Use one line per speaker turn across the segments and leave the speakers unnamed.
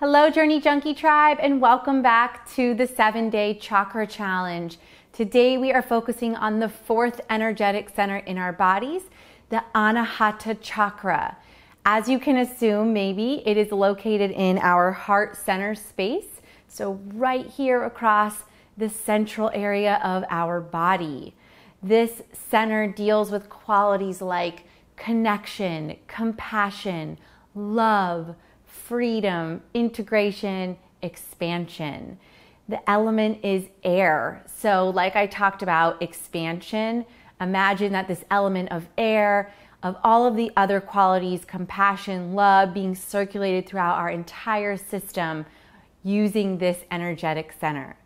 Hello Journey Junkie Tribe, and welcome back to the 7-day chakra challenge. Today we are focusing on the fourth energetic center in our bodies, the anahata chakra. As you can assume, maybe it is located in our heart center space. So right here across the central area of our body. This center deals with qualities like connection, compassion, love, freedom, integration, expansion. The element is air. So like I talked about expansion, imagine that this element of air, of all of the other qualities, compassion, love, being circulated throughout our entire system using this energetic center.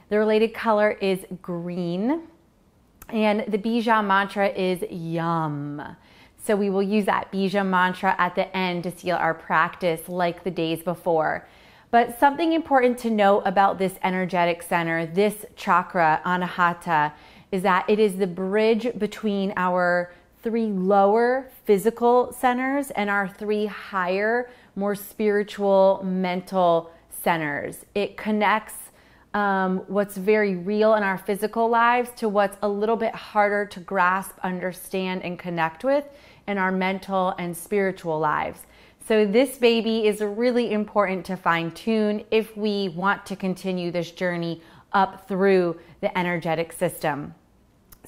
The related color is green, and the Bija Mantra is Yum. So we will use that Bija Mantra at the end to seal our practice like the days before. But something important to note about this energetic center, this chakra, anahata, is that it is the bridge between our 3 lower physical centers and our 3 higher, more spiritual, mental centers. It connects what's very real in our physical lives to what's a little bit harder to grasp, understand, and connect with in our mental and spiritual lives. So this baby is really important to fine tune if we want to continue this journey up through the energetic system.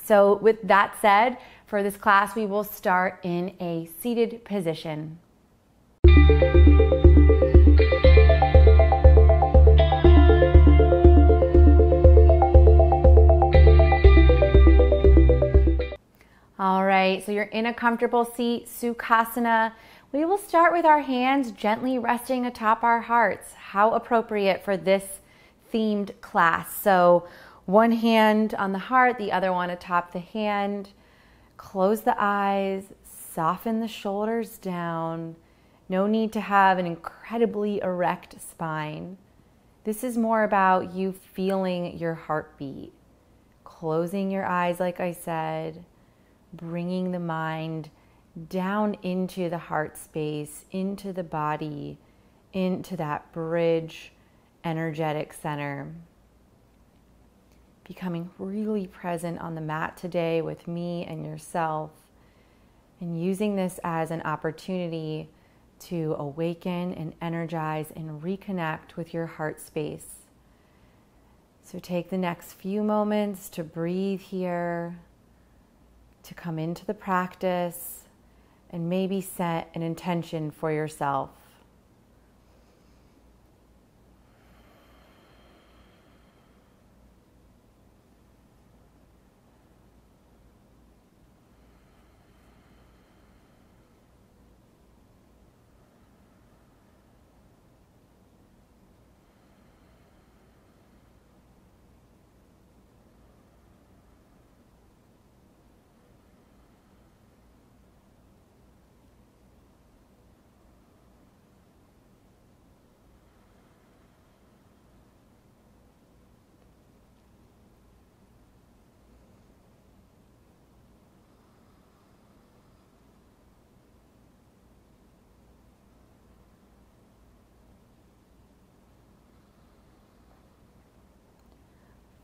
So with that said, for this class, we will start in a seated position. All right, so you're in a comfortable seat, Sukhasana. We will start with our hands gently resting atop our hearts. How appropriate for this themed class. So one hand on the heart, the other one atop the hand. Close the eyes, soften the shoulders down. No need to have an incredibly erect spine. This is more about you feeling your heartbeat. Closing your eyes, like I said. Bringing the mind down into the heart space, into the body, into that bridge energetic center. Becoming really present on the mat today with me and yourself, and using this as an opportunity to awaken and energize and reconnect with your heart space. So take the next few moments to breathe here, to come into the practice, and maybe set an intention for yourself.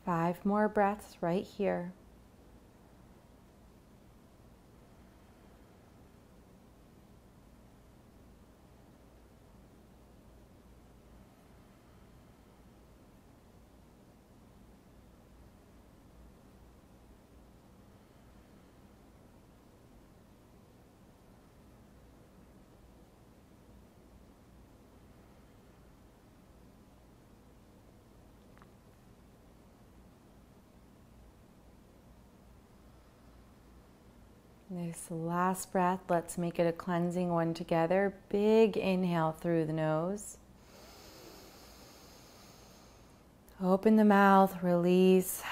Five more breaths right here. This last breath, let's make it a cleansing one together. Big inhale through the nose. Open the mouth, release.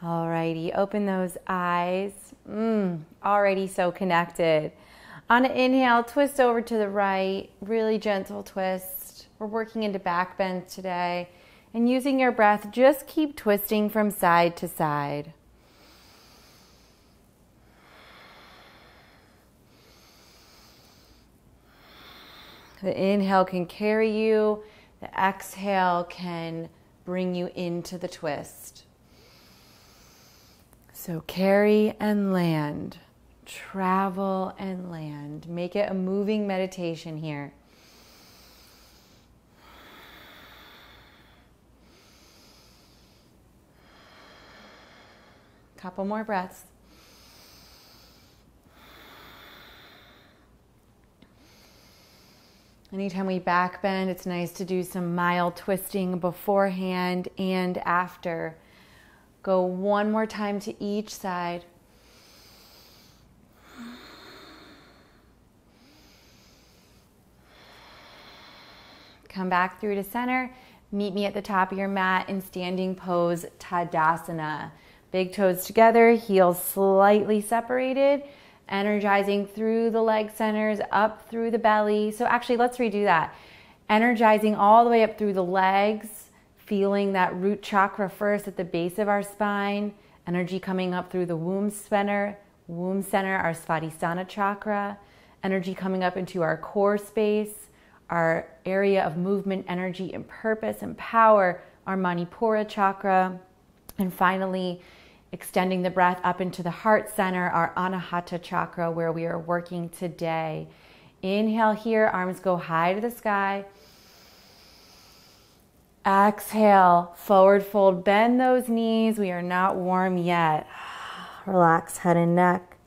Alrighty, open those eyes. Already so connected. On an inhale, twist over to the right, really gentle twist. We're working into backbend today. And using your breath, just keep twisting from side to side. The inhale can carry you. The exhale can bring you into the twist. So carry and land, travel and land. Make it a moving meditation here. Couple more breaths. Anytime we back bend, it's nice to do some mild twisting beforehand and after. Go one more time to each side. Come back through to center. Meet me at the top of your mat in standing pose, Tadasana. Big toes together, heels slightly separated. Energizing through the leg centers, up through the belly. So actually, let's redo that. Energizing all the way up through the legs, feeling that root chakra first at the base of our spine. Energy coming up through the womb center, our Sukhasana chakra. Energy coming up into our core space, our area of movement, energy, and purpose and power, our Manipura chakra. And finally, extending the breath up into the heart center, our anahata chakra, where we are working today. Inhale here, arms go high to the sky. Exhale, forward fold, bend those knees. We are not warm yet. Relax head and neck.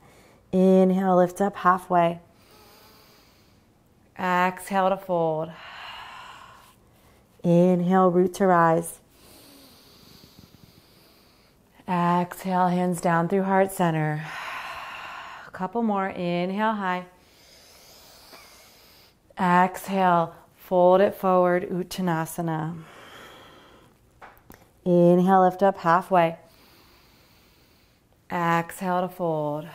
Inhale, lift up halfway. Exhale to fold. Inhale, root to rise. Exhale, hands down through heart center. A couple more. Inhale, high. Exhale, fold it forward, Uttanasana. Inhale, lift up halfway. Exhale to fold.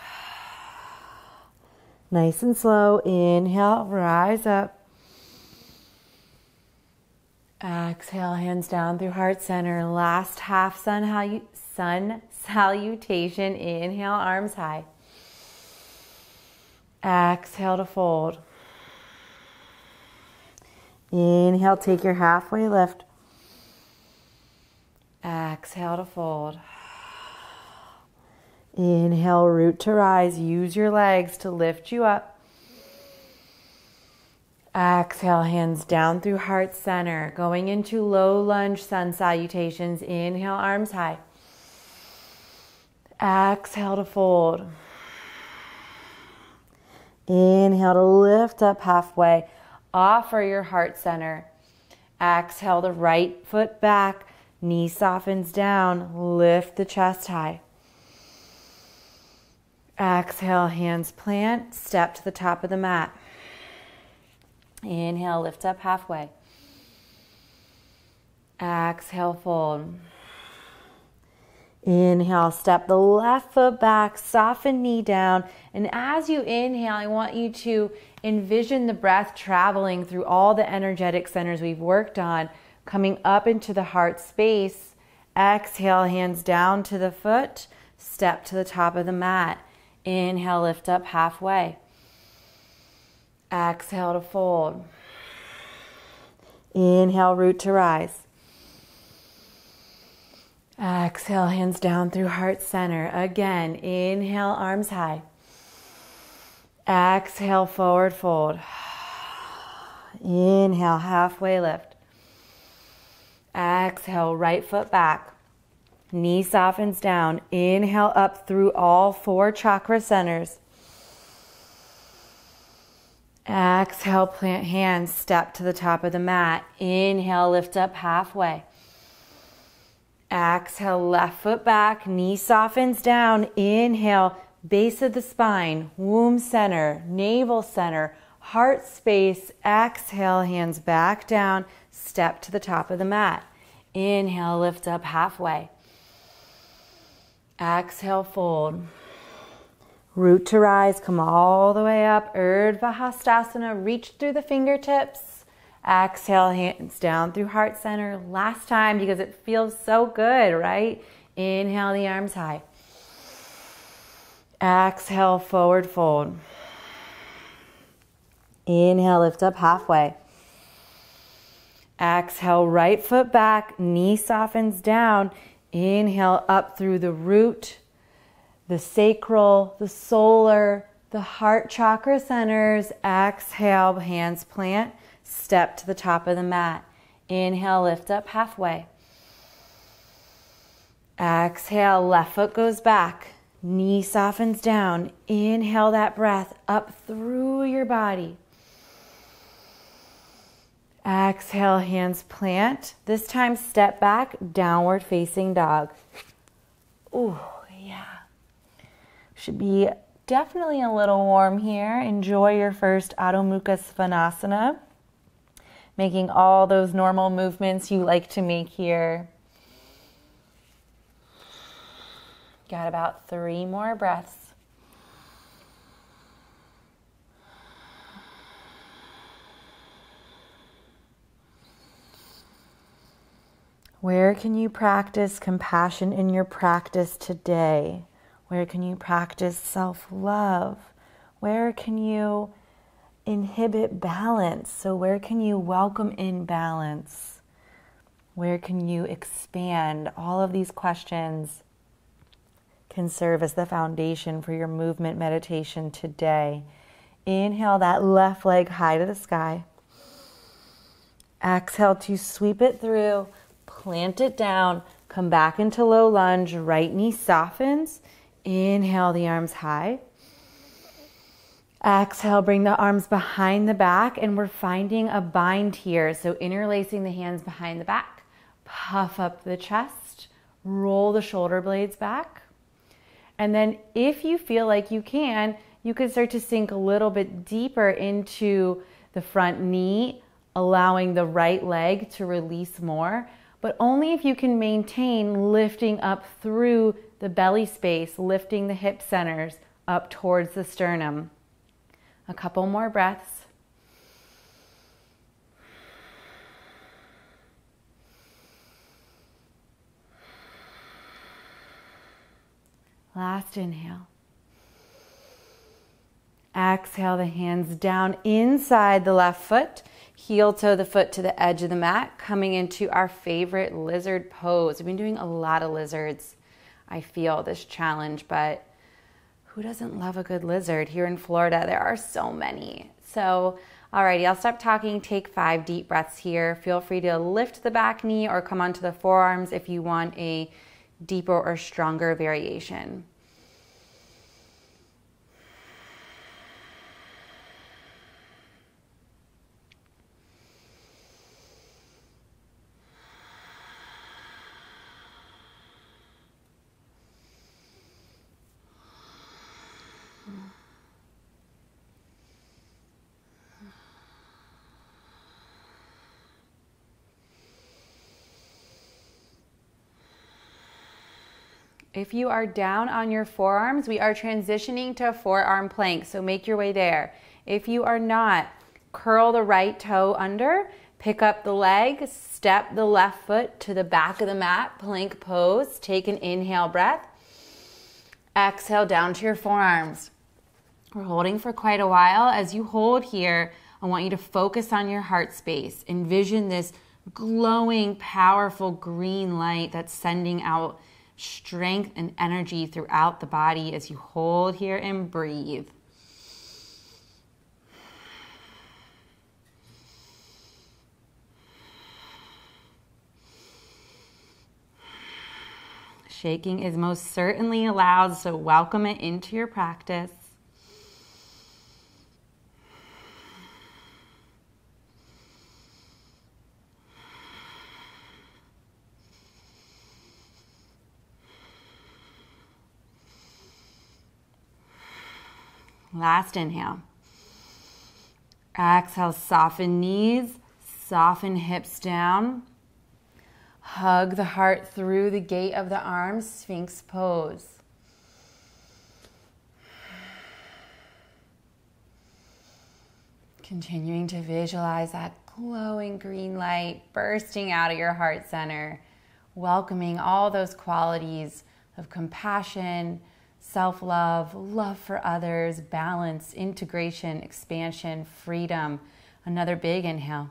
Nice and slow. Inhale, rise up. Exhale, hands down through heart center. Last half sun salutation. Inhale, arms high. Exhale to fold. Inhale, take your halfway lift. Exhale to fold. Inhale, root to rise. Use your legs to lift you up. Exhale, hands down through heart center. Going into low lunge sun salutations. Inhale, arms high. Exhale to fold. Inhale to lift up halfway. Offer your heart center. Exhale the right foot back. Knee softens down. Lift the chest high. Exhale, hands plant. Step to the top of the mat. Inhale, lift up halfway. Exhale, fold. Inhale, step the left foot back, soften knee down. And as you inhale, I want you to envision the breath traveling through all the energetic centers we've worked on, coming up into the heart space. Exhale, hands down to the foot, step to the top of the mat. Inhale, lift up halfway. Exhale to fold. Inhale, root to rise. Exhale, hands down through heart center. Again, inhale, arms high. Exhale, forward fold. Inhale, halfway lift. Exhale, right foot back. Knee softens down. Inhale up through all 4 chakra centers. Exhale, plant hands, step to the top of the mat. Inhale, lift up halfway. Exhale, left foot back, knee softens down. Inhale, base of the spine, womb center, navel center, heart space. Exhale, hands back down, step to the top of the mat. Inhale, lift up halfway. Exhale, fold. Root to rise, come all the way up. 𝗪𝗏 Hastasana, reach through the fingertips. Exhale, hands down through heart center. Last time because it feels so good, right? Inhale, the arms high. Exhale, forward fold. Inhale, lift up halfway. Exhale, right foot back, knee softens down. Inhale, up through the root, the sacral, the solar, the heart chakra centers. Exhale, hands plant, step to the top of the mat. Inhale, lift up halfway. Exhale, left foot goes back, knee softens down. Inhale that breath up through your body. Exhale, hands plant. This time step back, downward facing dog. Ooh, yeah. Should be definitely a little warm here. Enjoy your first Adho Mukha Svanasana. Making all those normal movements you like to make here. Got about 3 more breaths. Where can you practice compassion in your practice today? Where can you practice self-love? Where can you inhibit balance? So where can you welcome in balance? Where can you expand? All of these questions can serve as the foundation for your movement meditation today. Inhale that left leg high to the sky. Exhale to sweep it through. Plant it down, come back into low lunge, right knee softens. Inhale the arms high. Exhale, bring the arms behind the back, and we're finding a bind here. So interlacing the hands behind the back, puff up the chest, roll the shoulder blades back. And then if you feel like you can start to sink a little bit deeper into the front knee, allowing the right leg to release more. But only if you can maintain lifting up through the belly space, lifting the hip centers up towards the sternum. A couple more breaths. Last inhale. Exhale the hands down inside the left foot. Heel toe the foot to the edge of the mat, coming into our favorite lizard pose. We've been doing a lot of lizards, I feel, this challenge, but who doesn't love a good lizard? Here in Florida, there are so many. So, alrighty, I'll stop talking. Take 5 deep breaths here. Feel free to lift the back knee or come onto the forearms if you want a deeper or stronger variation. If you are down on your forearms, we are transitioning to a forearm plank, so make your way there. If you are not, curl the right toe under, pick up the leg, step the left foot to the back of the mat, plank pose. Take an inhale breath. Exhale down to your forearms. We're holding for quite a while. As you hold here, I want you to focus on your heart space. Envision this glowing, powerful green light that's sending out strength and energy throughout the body as you hold here and breathe. Shaking is most certainly allowed, so welcome it into your practice. Last inhale. Exhale, soften knees, soften hips down. Hug the heart through the gate of the arms, Sphinx pose. Continuing to visualize that glowing green light bursting out of your heart center, welcoming all those qualities of compassion, self-love, love for others, balance, integration, expansion, freedom. Another big inhale.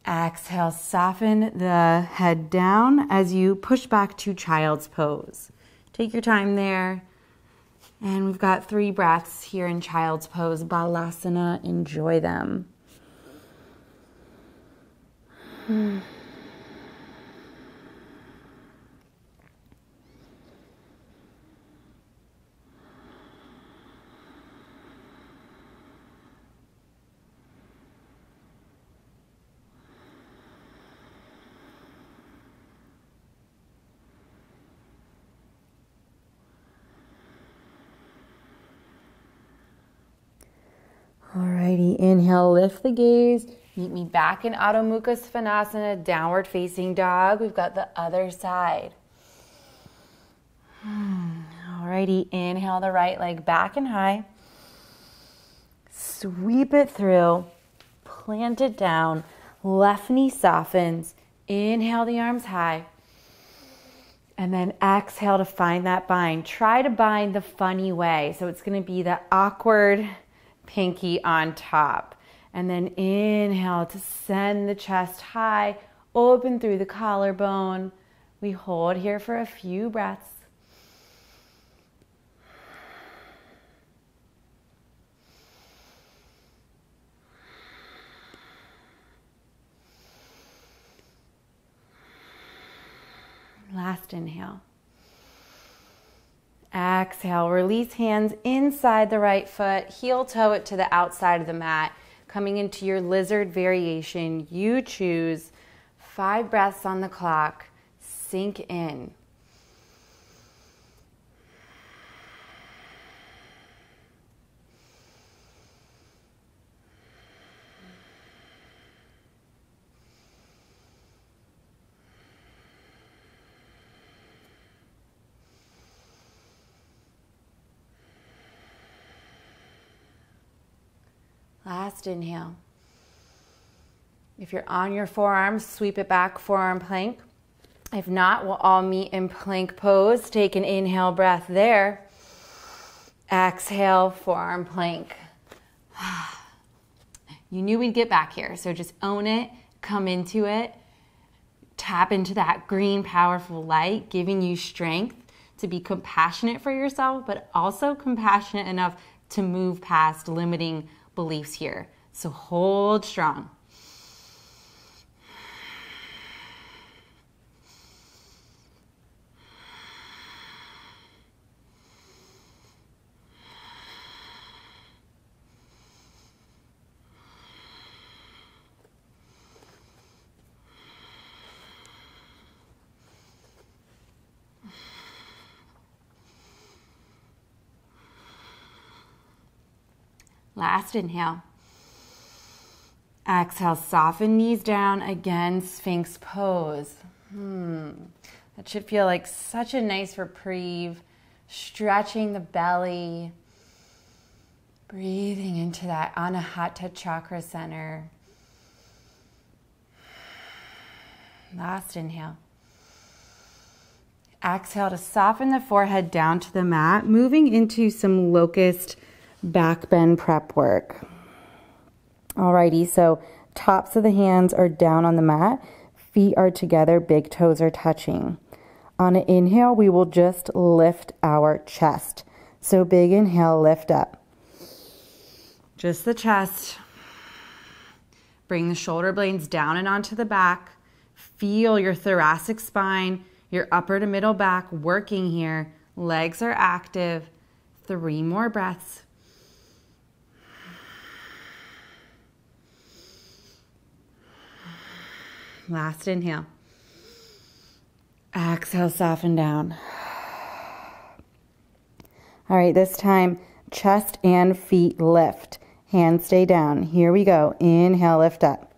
Exhale, soften the head down as you push back to child's pose. Take your time there. And we've got 3 breaths here in child's pose, balasana. Enjoy them. Alrighty, inhale, lift the gaze. Meet me back in Adho Mukha Svanasana, downward facing dog. We've got the other side. Alrighty, inhale the right leg back and high. Sweep it through, plant it down, left knee softens. Inhale the arms high. And then exhale to find that bind. Try to bind the funny way. So it's going to be the awkward pinky on top. And then inhale to send the chest high, open through the collarbone. We hold here for a few breaths. Last inhale. Exhale, release hands inside the right foot, heel toe it to the outside of the mat. Coming into your lizard variation, you choose. 5 breaths on the clock. Sink in. Last inhale. If you're on your forearms, sweep it back, forearm plank. If not, we'll all meet in plank pose. Take an inhale breath there. Exhale, forearm plank. You knew we'd get back here, so just own it, come into it, tap into that green, powerful light, giving you strength to be compassionate for yourself, but also compassionate enough to move past limiting beliefs here. So hold strong. Last inhale. Exhale, soften knees down. Again, Sphinx pose. That should feel like such a nice reprieve. Stretching the belly. Breathing into that anahata chakra center. Last inhale. Exhale to soften the forehead down to the mat. Moving into some locust back bend prep work. Alrighty, so tops of the hands are down on the mat, feet are together, big toes are touching. On an inhale, we will just lift our chest. So big inhale, lift up. Just the chest. Bring the shoulder blades down and onto the back. Feel your thoracic spine, your upper to middle back working here. Legs are active. 3 more breaths. Last inhale. Exhale, soften down. All right, this time, chest and feet lift. Hands stay down. Here we go. Inhale, lift up.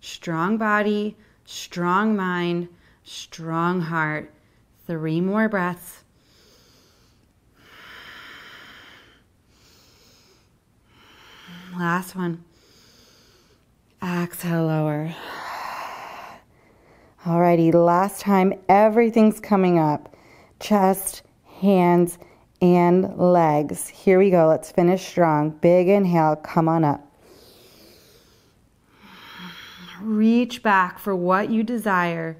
Strong body, strong mind, strong heart. 3 more breaths. Last one. Exhale, lower. Alrighty, last time, everything's coming up. Chest, hands, and legs. Here we go, let's finish strong. Big inhale, come on up. Reach back for what you desire.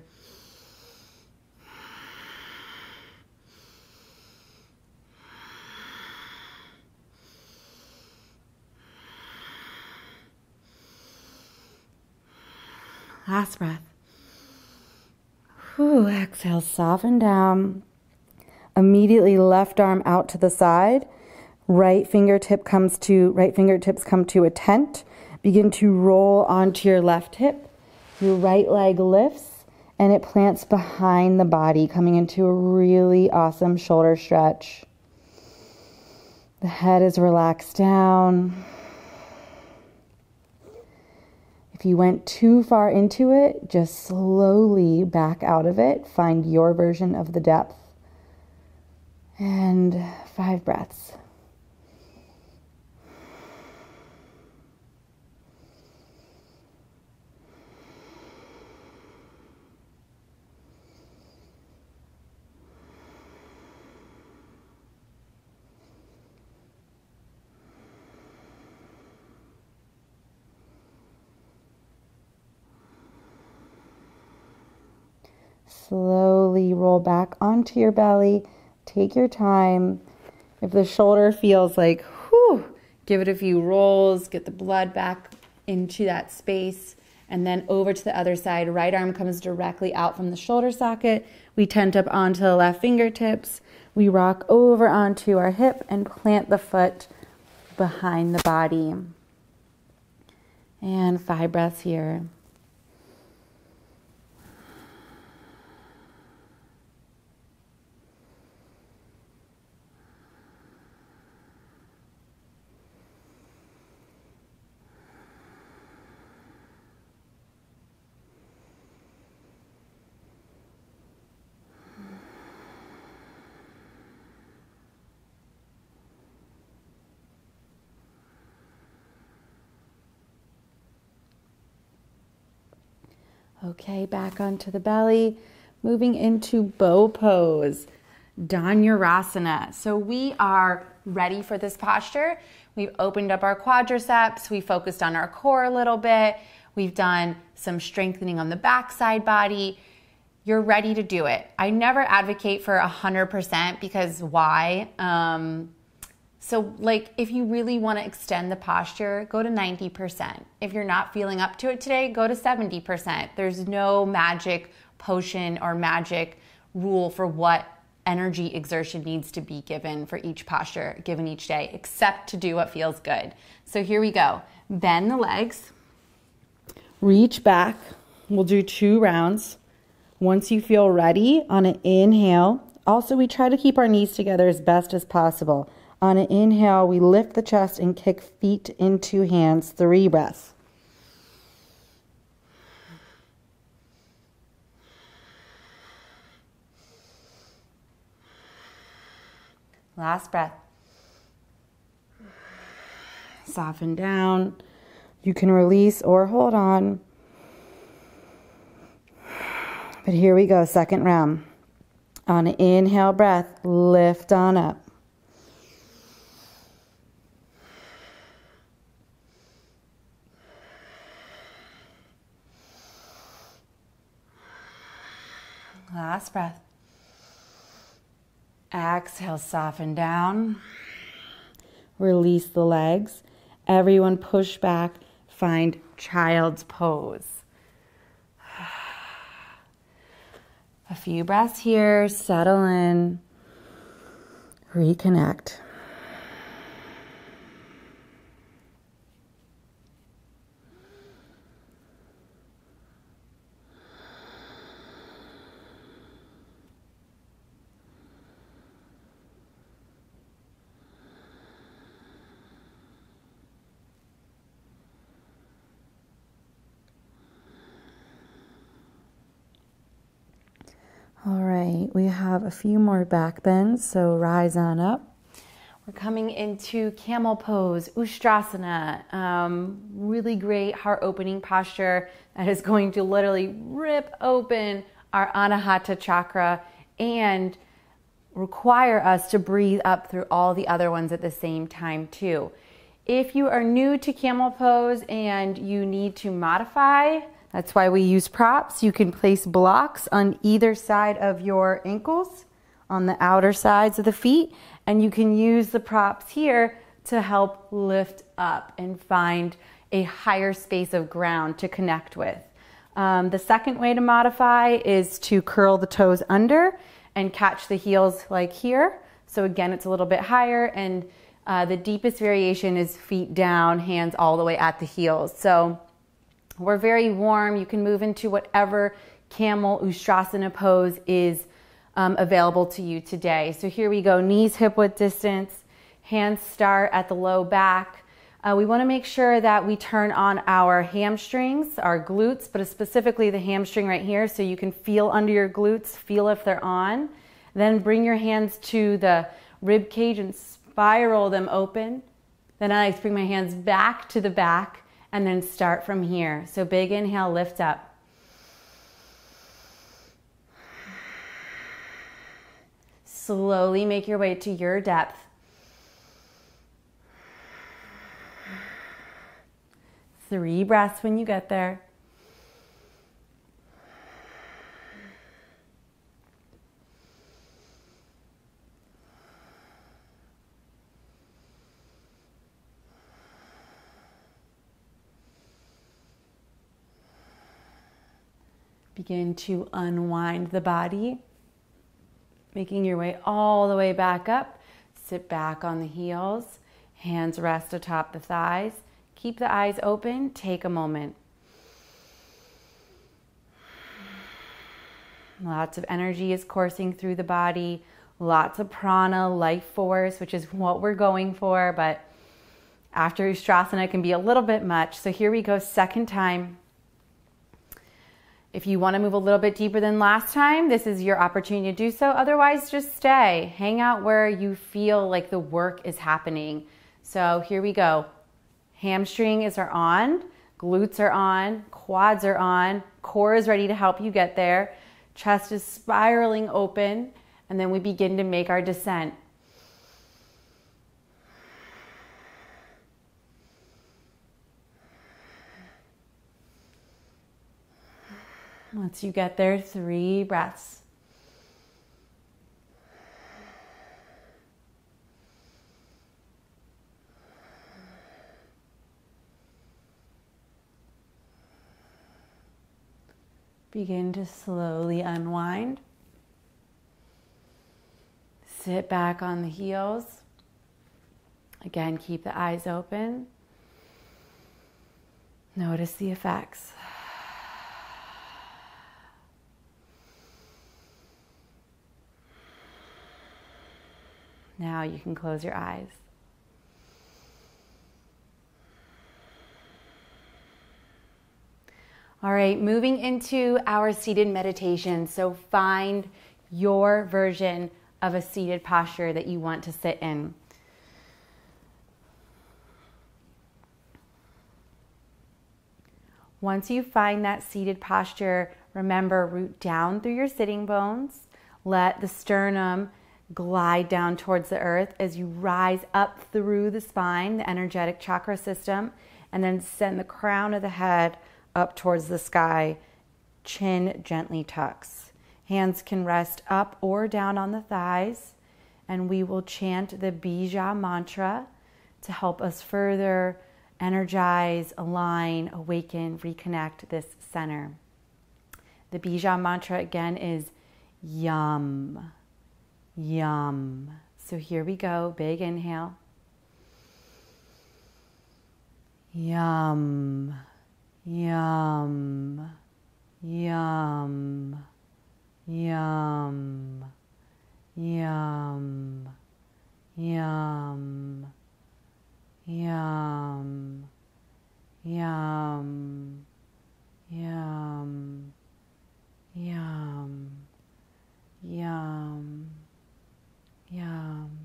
Last breath. Whew, exhale, soften down. Immediately left arm out to the side. Right fingertips come to a tent. Begin to roll onto your left hip. Your right leg lifts and it plants behind the body, coming into a really awesome shoulder stretch. The head is relaxed down. If you went too far into it, just slowly back out of it. Find your version of the depth. And 5 breaths. Slowly roll back onto your belly. Take your time. If the shoulder feels like, whew, give it a few rolls, get the blood back into that space, and then over to the other side. Right arm comes directly out from the shoulder socket. We tent up onto the left fingertips. We rock over onto our hip and plant the foot behind the body. And 5 breaths here. Okay, back onto the belly, moving into bow pose, Dhanurasana. So we are ready for this posture. We've opened up our quadriceps. We focused on our core a little bit. We've done some strengthening on the backside body. You're ready to do it. I never advocate for 100% because why? So like if you really want to extend the posture, go to 90%. If you're not feeling up to it today, go to 70%. There's no magic potion or magic rule for what energy exertion needs to be given for each posture, given each day, except to do what feels good. So here we go. Bend the legs, reach back. We'll do 2 rounds. Once you feel ready, on an inhale, also we try to keep our knees together as best as possible. On an inhale, we lift the chest and kick feet into hands. 3 breaths. Last breath. Soften down. You can release or hold on. But here we go, 2nd round. On an inhale breath, lift on up. Last breath. Exhale, soften down. Release the legs. Everyone push back. Find child's pose. A few breaths here. Settle in. Reconnect. All right, we have a few more back bends, so rise on up. We're coming into Camel Pose, Ustrasana. Really great heart opening posture that is going to literally rip open our anahata chakra and require us to breathe up through all the other ones at the same time too. If you are new to Camel Pose and you need to modify, that's why we use props. You can place blocks on either side of your ankles, on the outer sides of the feet, and you can use the props here to help lift up and find a higher space of ground to connect with. The second way to modify is to curl the toes under and catch the heels like here. So again, it's a little bit higher, and the deepest variation is feet down, hands all the way at the heels. So we're very warm. You can move into whatever Camel Ustrasana pose is available to you today. So here we go, knees hip width distance, hands start at the low back. We want to make sure that we turn on our hamstrings, our glutes, but specifically the hamstring right here, so you can feel under your glutes, feel if they're on. Then bring your hands to the rib cage and spiral them open. Then I like to bring my hands back to the back and then start from here. So big inhale, lift up. Slowly make your way to your depth. Three breaths when you get there. Begin to unwind the body. Making your way all the way back up. Sit back on the heels. Hands rest atop the thighs. Keep the eyes open. Take a moment. Lots of energy is coursing through the body. Lots of prana, life force, which is what we're going for. But after Ustrasana, it can be a little bit much. So here we go, second time. If you want to move a little bit deeper than last time, this is your opportunity to do so. Otherwise, just stay. Hang out where you feel like the work is happening. So here we go. Hamstrings are on, glutes are on, quads are on, core is ready to help you get there. Chest is spiraling open, and then we begin to make our descent. Once you get there, 3 breaths. Begin to slowly unwind. Sit back on the heels. Again, keep the eyes open. Notice the effects. Now you can close your eyes. All right, moving into our seated meditation. So find your version of a seated posture that you want to sit in. Once you find that seated posture, remember, root down through your sitting bones. Let the sternum glide down towards the earth as you rise up through the spine, the energetic chakra system, and then send the crown of the head up towards the sky. Chin gently tucks. Hands can rest up or down on the thighs, and we will chant the Bija Mantra to help us further energize, align, awaken, reconnect this center. The Bija Mantra again is Yum. Yum. So here we go. Big inhale. Yum. Yum. Yum. Yum. Yum. Yum. Yum. Yum. Yum. Yum. Yum. Yum.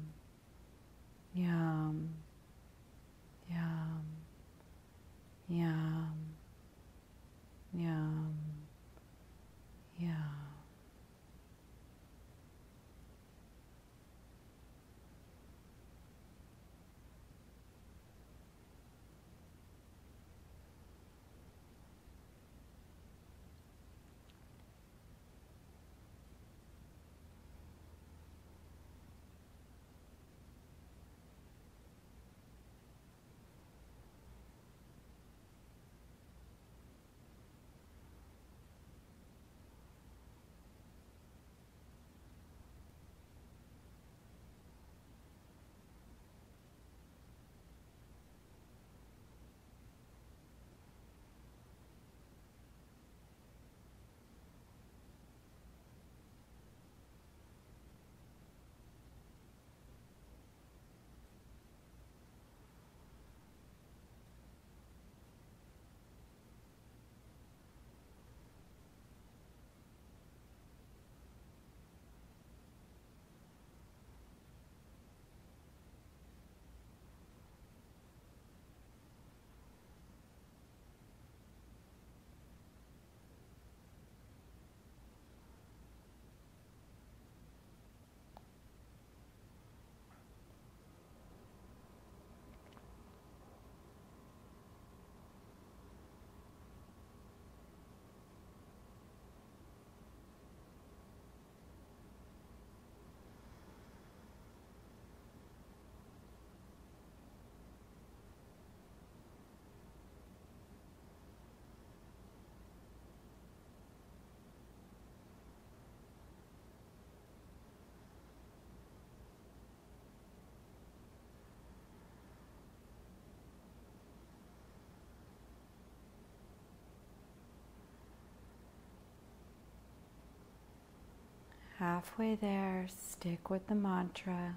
halfway there. Stick with the mantra.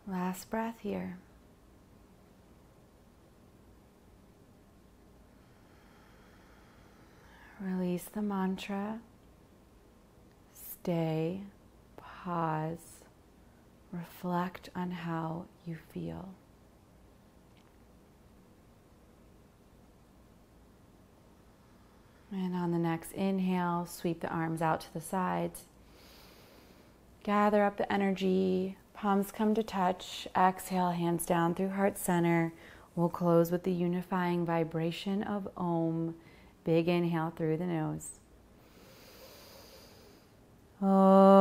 Last breath here. Release the mantra. Stay, pause, reflect on how you feel. And on the next inhale, sweep the arms out to the sides. Gather up the energy. Palms come to touch. Exhale, hands down through heart center. We'll close with the unifying vibration of Om. Big inhale through the nose. Om.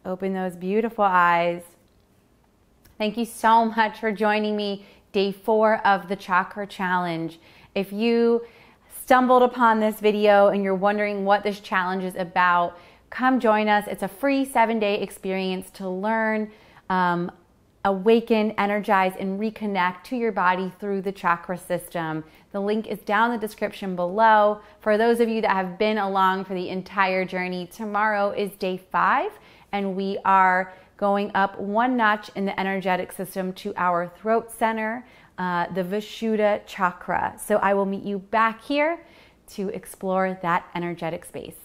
Open those beautiful eyes. Thank you so much for joining me, day 4 of the Chakra Challenge. If you stumbled upon this video and you're wondering what this challenge is about, come join us. It's a free 7-day experience to learn, awaken, energize, and reconnect to your body through the chakra system. The link is down in the description below. For those of you that have been along for the entire journey, tomorrow is day 5, and we are going up 1 notch in the energetic system to our throat center, the Vishuddha chakra. So I will meet you back here to explore that energetic space.